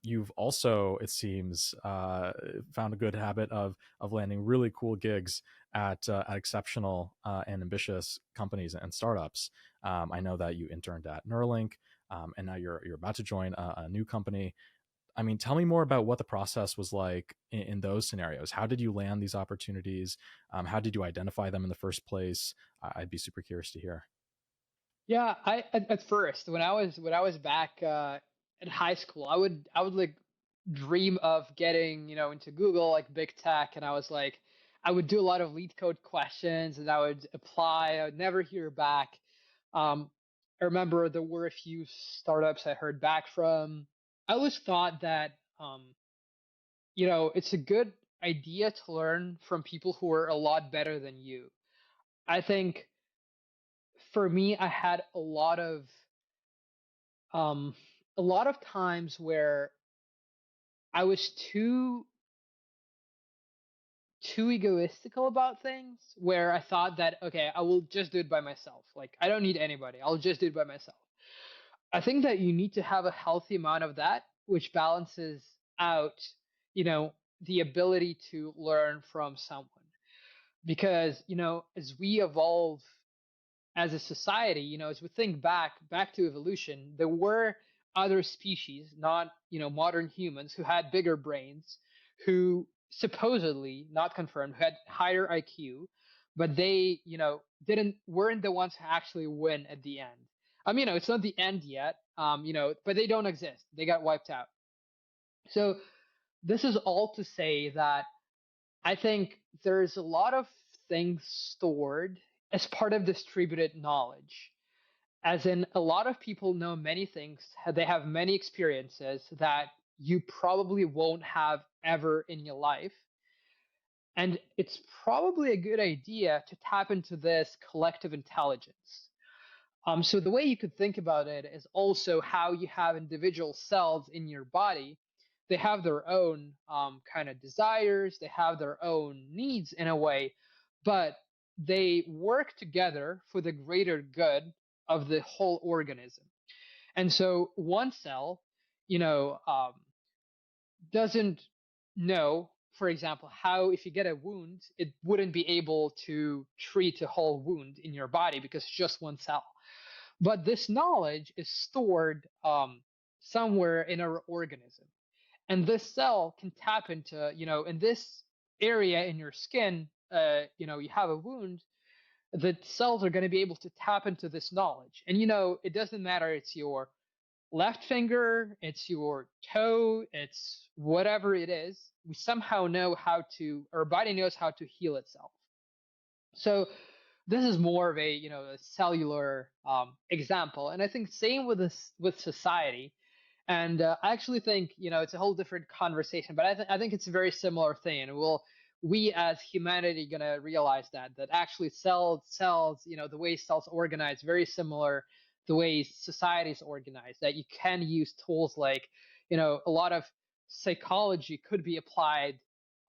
You've also, it seems, found a good habit of landing really cool gigs at exceptional and ambitious companies and startups. I know that you interned at Neuralink, and now you're about to join a new company. I mean, tell me more about what the process was like in those scenarios. How did you land these opportunities? How did you identify them in the first place? I'd be super curious to hear. Yeah, at first when I was back in high school, I would like dream of getting, into Google, like big tech, and I would do a lot of lead code questions, and I would apply. I would never hear back. Um, I remember there were a few startups I heard back from. I always thought that it's a good idea to learn from people who are a lot better than you. I think for me, I had um, a lot of times where I was too egoistical about things, where I thought that, okay, I will just do it by myself. Like, I don't need anybody. I'll just do it by myself. I think that you need to have a healthy amount of that, which balances out, you know, the ability to learn from someone. Because, as we evolve as a society, as we think back to evolution, there were other species, not modern humans, who had bigger brains, who supposedly, not confirmed, had higher IQ, but they didn't weren't the ones who actually win at the end. It's not the end yet, but they don't exist. They got wiped out. So this is all to say that I think there's a lot of things stored as part of distributed knowledge. As in, a lot of people know many things, they have many experiences that you probably won't have ever in your life. And it's probably a good idea to tap into this collective intelligence. So the way you could think about it is also how you have individual cells in your body. They have their own kind of desires, they have their own needs in a way, but they work together for the greater good of the whole organism. And so one cell, you know, um, doesn't know, for example, how if you get a wound, it wouldn't be able to treat a whole wound in your body because it's just one cell. But this knowledge is stored somewhere in our organism. And this cell can tap into, in this area in your skin, you have a wound, the cells are going to be able to tap into this knowledge. And, it doesn't matter, it's your left finger, it's your toe, it's whatever it is. We somehow know our body knows how to heal itself. So this is more of a cellular example, and I think same with this with society. And I actually think it's a whole different conversation, but I think it's a very similar thing, and we as humanity gonna realize that actually cells, the way cells organize, very similar the way society is organized. That you can use tools like a lot of psychology could be applied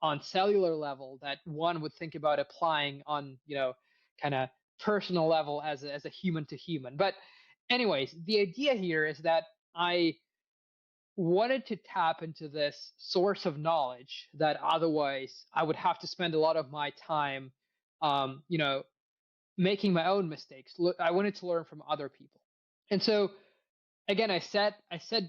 on cellular level that one would think about applying on kind of personal level as a human to human. But anyways, the idea here is that I wanted to tap into this source of knowledge that otherwise I would have to spend a lot of my time um, you know making my own mistakes. I wanted to learn from other people. And so again, I sat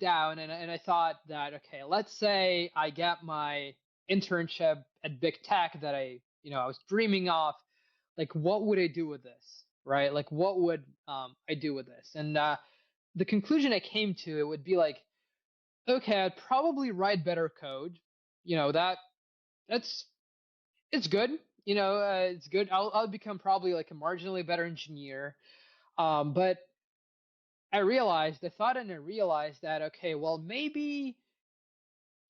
down and I thought that, okay, let's say I get my internship at big tech that I was dreaming of. Like, what would I do with this, right? Like, what would I do with this? And the conclusion I came to, it would be like, okay, I'd probably write better code. That's it's good. It's good. I'll become probably like a marginally better engineer. But I thought and I realized that, okay, well, maybe,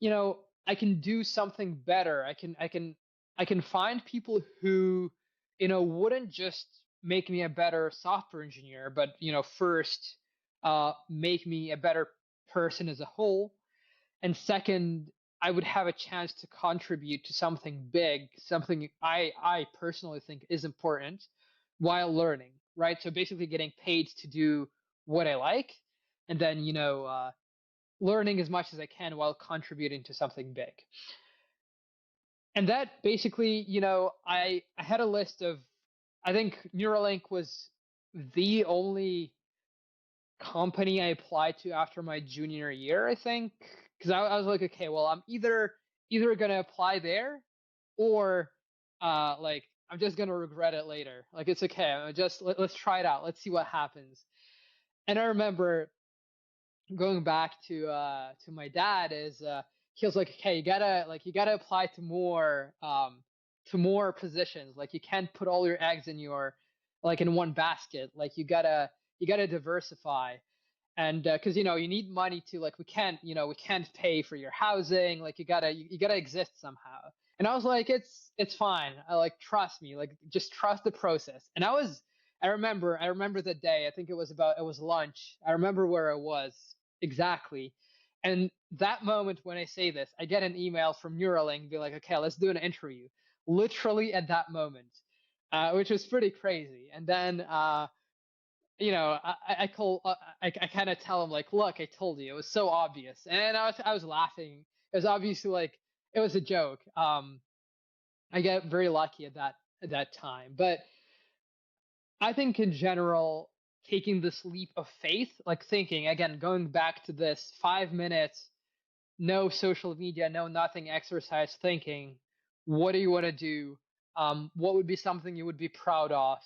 I can do something better. I can find people who, wouldn't just make me a better software engineer, but, first, make me a better person as a whole. And second, I would have a chance to contribute to something big, something I personally think is important while learning, right? So basically getting paid to do what I like, and then learning as much as I can while contributing to something big. And that basically, I had a list of, I think Neuralink was the only company I applied to after my junior year, I think, because I was like, okay, well, I'm either gonna apply there, or like I'm just gonna regret it later. Like it's okay, let's try it out, let's see what happens. And I remember going back to my dad is he was like, okay, you gotta apply to more positions. Like you can't put all your eggs in your like in one basket. Like you gotta diversify. And because you need money to, like, we can't pay for your housing, like you gotta exist somehow. And I was like, it's fine, I like, trust me, like just trust the process. And I remember the day, I think it was lunch, I remember where I was exactly. And that moment when I say this, I get an email from Neuralink be like, okay, let's do an interview, literally at that moment, which was pretty crazy. And then I call, I kind of tell him like, look, I told you, it was so obvious, and I was laughing. It was obviously like it was a joke. I get very lucky at that time, but I think in general, taking this leap of faith, like thinking again, going back to this 5 minutes, no social media, no nothing exercise, thinking, what do you want to do? What would be something you would be proud of?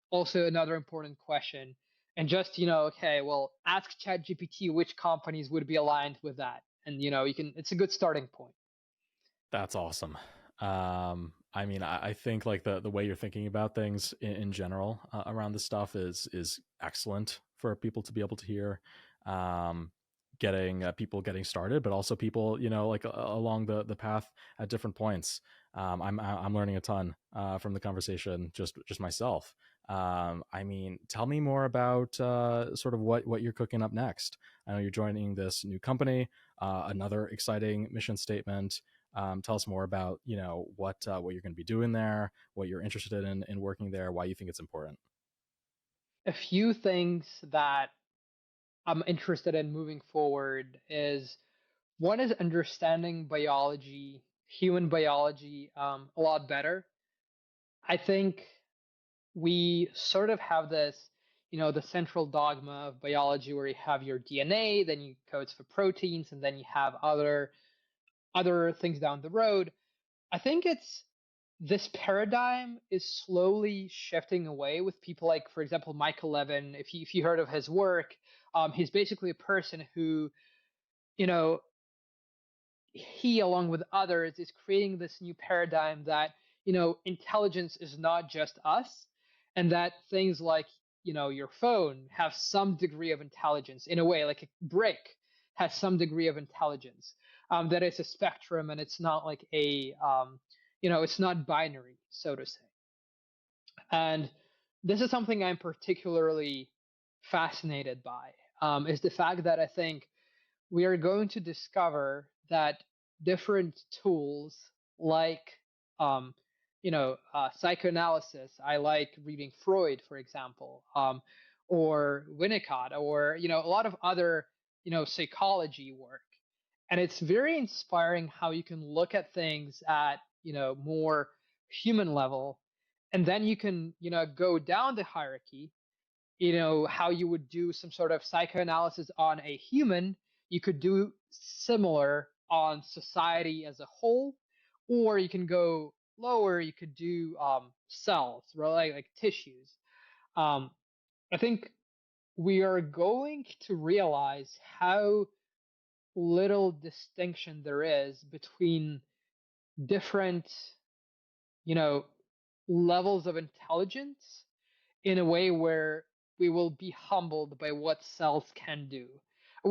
Also, another important question. And just, okay, well, ask ChatGPT which companies would be aligned with that. And, it's a good starting point. That's awesome. I mean, I think like the way you're thinking about things in general around this stuff is excellent for people to be able to hear. Getting people getting started, but also people, like along the path at different points. I'm learning a ton from the conversation, just myself. I mean, tell me more about sort of what you're cooking up next. I know you're joining this new company, another exciting mission statement. Tell us more about what you're going to be doing there, what you're interested in working there, why you think it's important. A few things that I'm interested in moving forward is, one is understanding biology, human biology, a lot better. I think we sort of have this, the central dogma of biology where you have your DNA, then you codes for proteins, and then you have other things down the road. I think it's this paradigm is slowly shifting away with people like, for example, Michael Levin. If you heard of his work, he's basically a person who, you know, he, along with others, is creating this new paradigm that, intelligence is not just us, and that things like, your phone have some degree of intelligence, in a way like a brick has some degree of intelligence, that it's a spectrum, and it's not like it's not binary, so to say. And this is something I'm particularly fascinated by, is the fact that I think we are going to discover that different tools like psychoanalysis. I like reading Freud, for example, or Winnicott, or a lot of other psychology work. And it's very inspiring how you can look at things at more human level, and then you can go down the hierarchy, how you would do some sort of psychoanalysis on a human, you could do similar on society as a whole, or you can go lower, you could do cells, right, like tissues. um, I think we are going to realize how little distinction there is between different you know levels of intelligence, in a way where we will be humbled by what cells can do.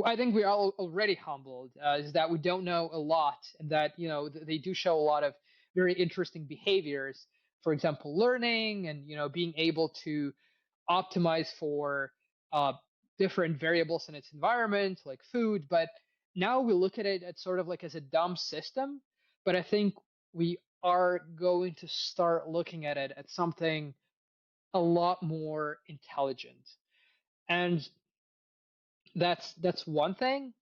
I think we are already humbled, is that we don't know a lot, and that they do show a lot of very interesting behaviors. For example, learning, and being able to optimize for different variables in its environment, like food. But now we look at it as sort of like as a dumb system. But I think we are going to start looking at it as something a lot more intelligent. And that's one thing.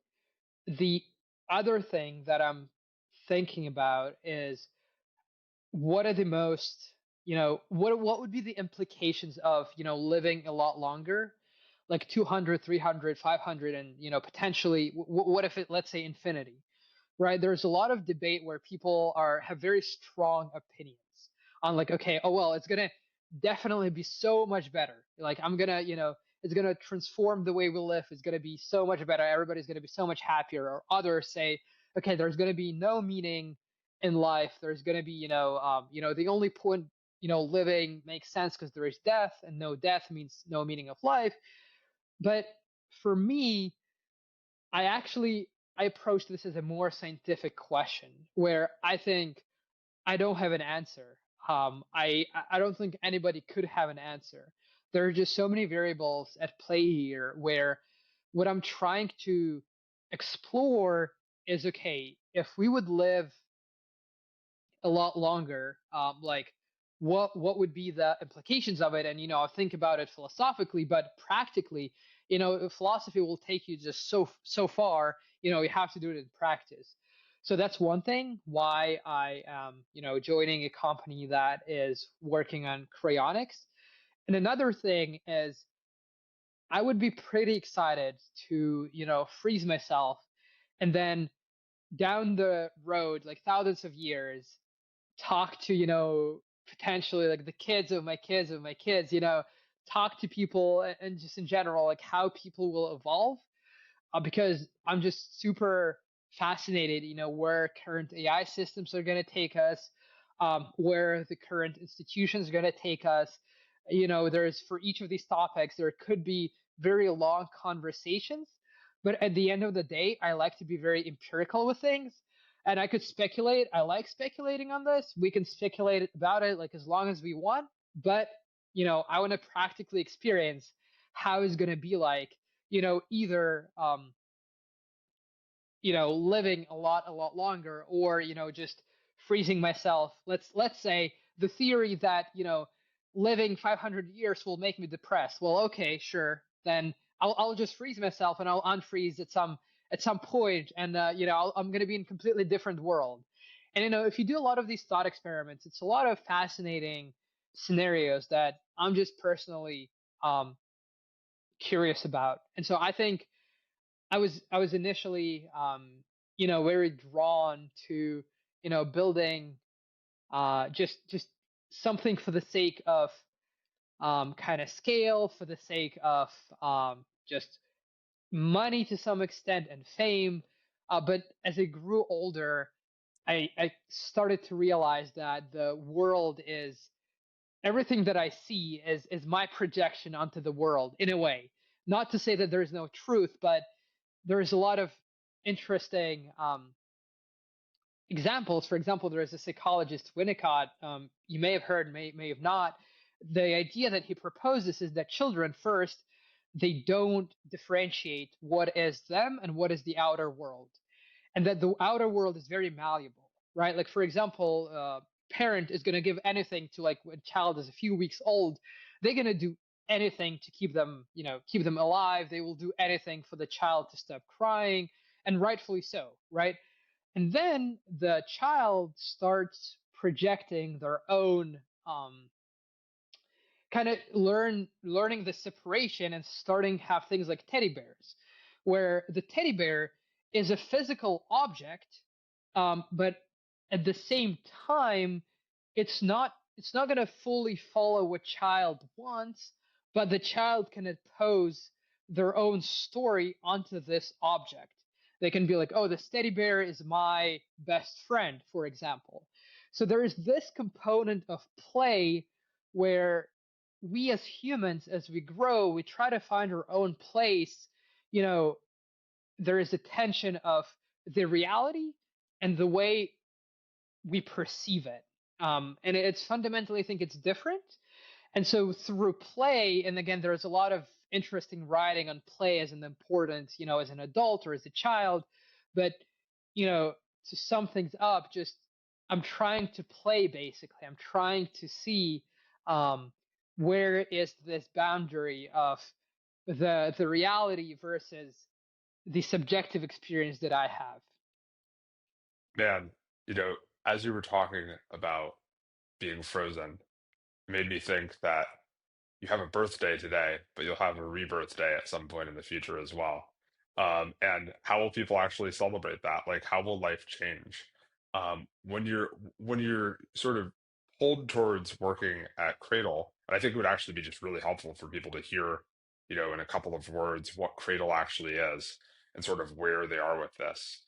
the other thing that I'm thinking about is what are the most, what would be the implications of, living a lot longer, like 200, 300, 500, and, potentially, what if it, let's say, infinity, right? There's a lot of debate where people have very strong opinions on, like, okay, oh well, it's gonna definitely be so much better. Like, I'm gonna, it's gonna transform the way we live. It's gonna be so much better. Everybody's gonna be so much happier. Or others say, okay, there's gonna be no meaning in life. There's gonna be, the only point, living makes sense because there is death, and no death means no meaning of life. But for me, I approach this as a more scientific question where I think I don't have an answer. I don't think anybody could have an answer. There are just so many variables at play here where what I'm trying to explore is, okay, if we would live a lot longer, like what would be the implications of it? And I think about it philosophically, but practically, philosophy will take you just so far. You have to do it in practice. So that's one thing why I am, joining a company that is working on cryonics. And another thing is I would be pretty excited to, freeze myself and then down the road, like thousands of years, talk to, potentially like the kids of my kids of my kids, talk to people, and just in general, like how people will evolve, because I'm just super fascinated, where current AI systems are going to take us, where the current institutions are going to take us. There's, for each of these topics, there could be very long conversations, but at the end of the day, I like to be very empirical with things. And I could speculate. I like speculating on this. We can speculate about it like as long as we want, but I want to practically experience how it's going to be like, either living a lot longer, or just freezing myself. Let's say the theory that living 500 years will make me depressed. Well, okay, sure, then I'll just freeze myself and I'll unfreeze at some point, and I'm going to be in a completely different world. And if you do a lot of these thought experiments, it's a lot of fascinating scenarios that I'm just personally um, curious about. And so I think I was initially very drawn to building just something for the sake of kind of scale, for the sake of just money to some extent, and fame. But as I grew older, I started to realize that the world is everything that I see is my projection onto the world in a way. Not to say that there's no truth, but there's a lot of interesting examples. For example, there is a psychologist, Winnicott. You may have heard, may have not. The idea that he proposes is that children, first, they don't differentiate what is them and what is the outer world, and that the outer world is very malleable, right? Like, for example, parent is going to give anything to, like, when a child is a few weeks old, they're going to do anything to keep them alive. They will do anything for the child to stop crying, and rightfully so, right? And then the child starts projecting their own kind of learning the separation, and starting to have things like teddy bears, where the teddy bear is a physical object, but at the same time, it's not going to fully follow what child wants, but the child can impose their own story onto this object. They can be like, oh, this teddy bear is my best friend, for example. So there is this component of play where we as humans, as we grow, we try to find our own place. You know, there is a tension of the reality and the way we perceive it. And it's fundamentally, I think it's different. And so through play, and again, there's a lot of interesting writing on play as an importance, as an adult or as a child. But, to sum things up, just I'm trying to play basically. I'm trying to see where is this boundary of the reality versus the subjective experience that I have. Man, you know, as you were talking about being frozen, it made me think that you have a birthday today, but you'll have a rebirth day at some point in the future as well. And how will people actually celebrate that? Like, how will life change when you're sort of pulled towards working at Cradle? And I think it would actually be just really helpful for people to hear, you know, in a couple of words, what Cradle actually is and sort of where they are with this,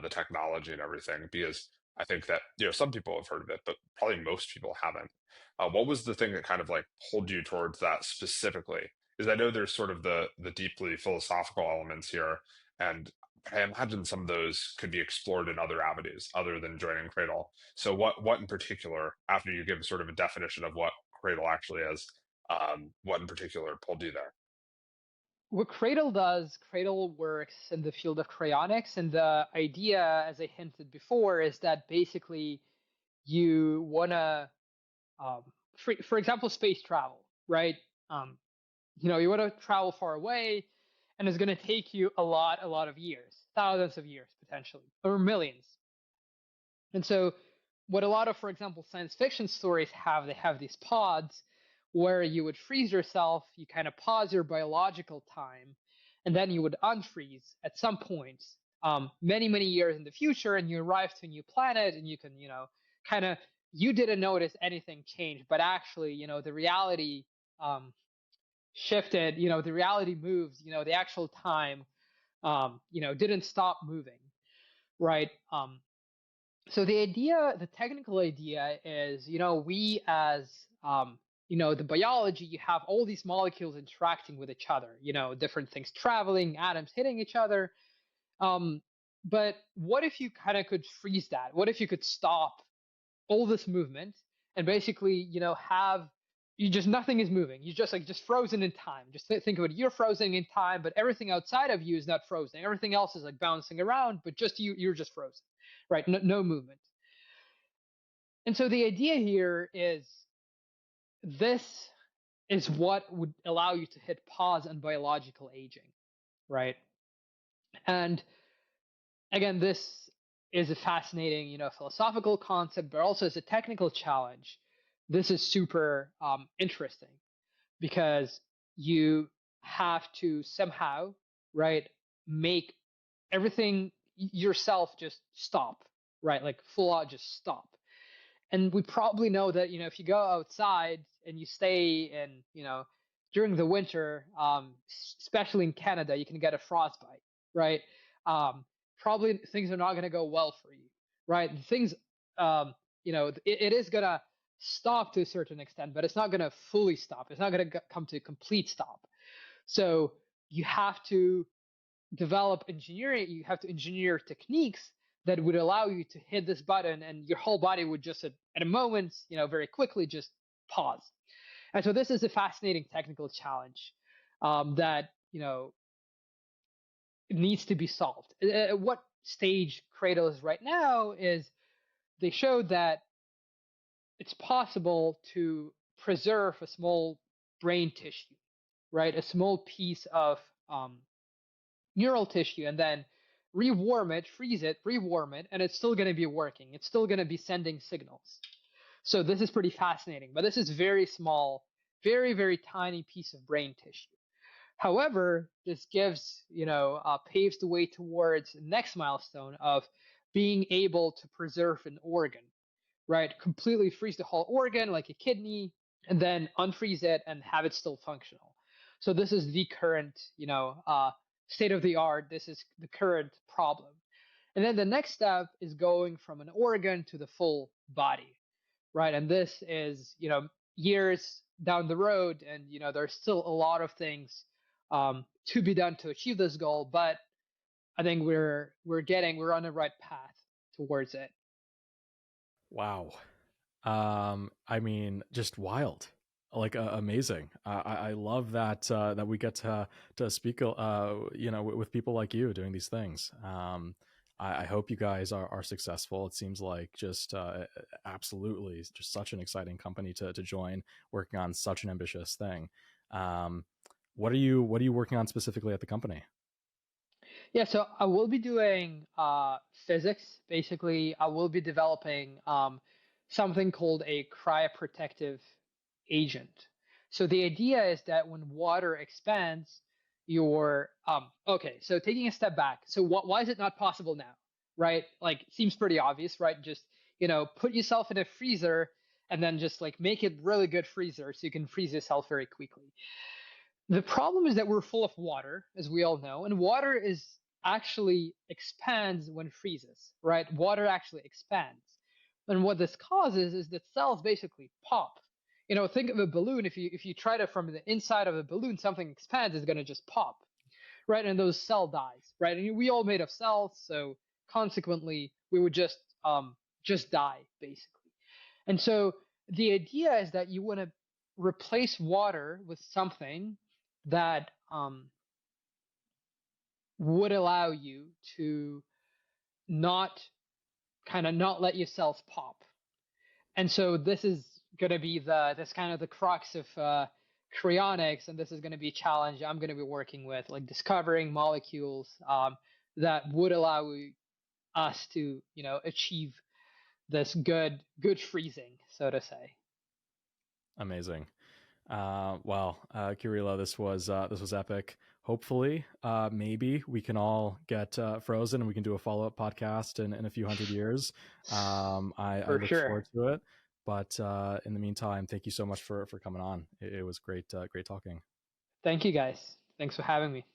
the technology and everything. Because I think that some people have heard of it, but probably most people haven't. What was the thing that kind of like pulled you towards that specifically? Because I know there's sort of the deeply philosophical elements here, and I imagine some of those could be explored in other avenues other than joining Cradle. So what in particular, after you give sort of a definition of what Cradle actually is, what in particular pulled you there? What Cradle does, Cradle works in the field of cryonics, and the idea, as I hinted before, is that basically you want to, for example, space travel, right? Um, you want to travel far away, and it's going to take you a lot of years, thousands of years potentially, or millions. And so, what a lot of, for example, science fiction stories have, they have these pods where you would freeze yourself, you kind of pause your biological time, and then you would unfreeze at some point, many, many years in the future, and you arrive to a new planet, and you can, kind of, you didn't notice anything changed, but actually, the reality shifted, the reality moves, the actual time, didn't stop moving, right? So the idea, the technical idea is, we as, the biology, you have all these molecules interacting with each other, different things traveling, atoms hitting each other. Um, but what if you kind of could freeze that? What if you could stop all this movement and basically, have you just nothing is moving. You just frozen in time. Just think of it. You're frozen in time, but everything outside of you is not frozen. Everything else is like bouncing around, but just you're just frozen, right? No, no movement. And so the idea here is this is what would allow you to hit pause on biological aging, right? And again, this is a fascinating, philosophical concept, but also as a technical challenge. This is super interesting because you have to somehow, right, make everything yourself just stop, right? Like full out just stop. And we probably know that, if you go outside and you stay in, during the winter, especially in Canada, you can get a frostbite, right? Probably things are not going to go well for you, right? Things, it is going to stop to a certain extent, but it's not going to fully stop. It's not going to come to a complete stop. So you have to develop engineering, you have to engineer techniques that would allow you to hit this button and your whole body would just at a moment, very quickly just pause. And so this is a fascinating technical challenge that, needs to be solved. What stage Cradle is right now is they showed that it's possible to preserve a small brain tissue, right? A small piece of neural tissue and then rewarm it, freeze it, rewarm it, and it's still going to be working. It's still going to be sending signals. So this is pretty fascinating, but this is very small, very, very tiny piece of brain tissue. However, this gives, paves the way towards the next milestone of being able to preserve an organ, right? Completely freeze the whole organ like a kidney and then unfreeze it and have it still functional. So this is the current, state of the art. This is the current problem. And then the next step is going from an organ to the full body, right? And this is, years down the road, and there's still a lot of things to be done to achieve this goal. But I think we're on the right path towards it. Wow. I mean, just wild, like amazing. I love that that we get to speak, with people like you doing these things. I hope you guys are successful. It seems like just absolutely just such an exciting company to join, working on such an ambitious thing. What are you working on specifically at the company? Yeah, so I will be doing physics. Basically, I will be developing something called a cryoprotective agent. So the idea is that when water expands, your okay, so taking a step back, so why is it not possible now, right? Like, it seems pretty obvious, right? Just, put yourself in a freezer and then just like make it really good freezer so you can freeze yourself very quickly. The problem is that we're full of water, as we all know, and water is actually expands when freezes, right? Water actually expands. And what this causes is that cells basically pop. Think of a balloon. If you try to from the inside of a balloon, something expands, it's going to just pop, right? And those cell dies, right? And we all made of cells, so consequently, we would just die basically. And so the idea is that you want to replace water with something that would allow you to not not let your cells pop. And so this is going to be this kind of the crux of cryonics, and this is going to be a challenge I'm going to be working with, like discovering molecules that would allow us to achieve this good freezing, so to say. Amazing. Kyrylo, this was epic. Hopefully, maybe we can all get frozen and we can do a follow-up podcast in a few hundred years. I For look sure. forward to it. But in the meantime, thank you so much for coming on. It was great talking. Thank you guys. Thanks for having me.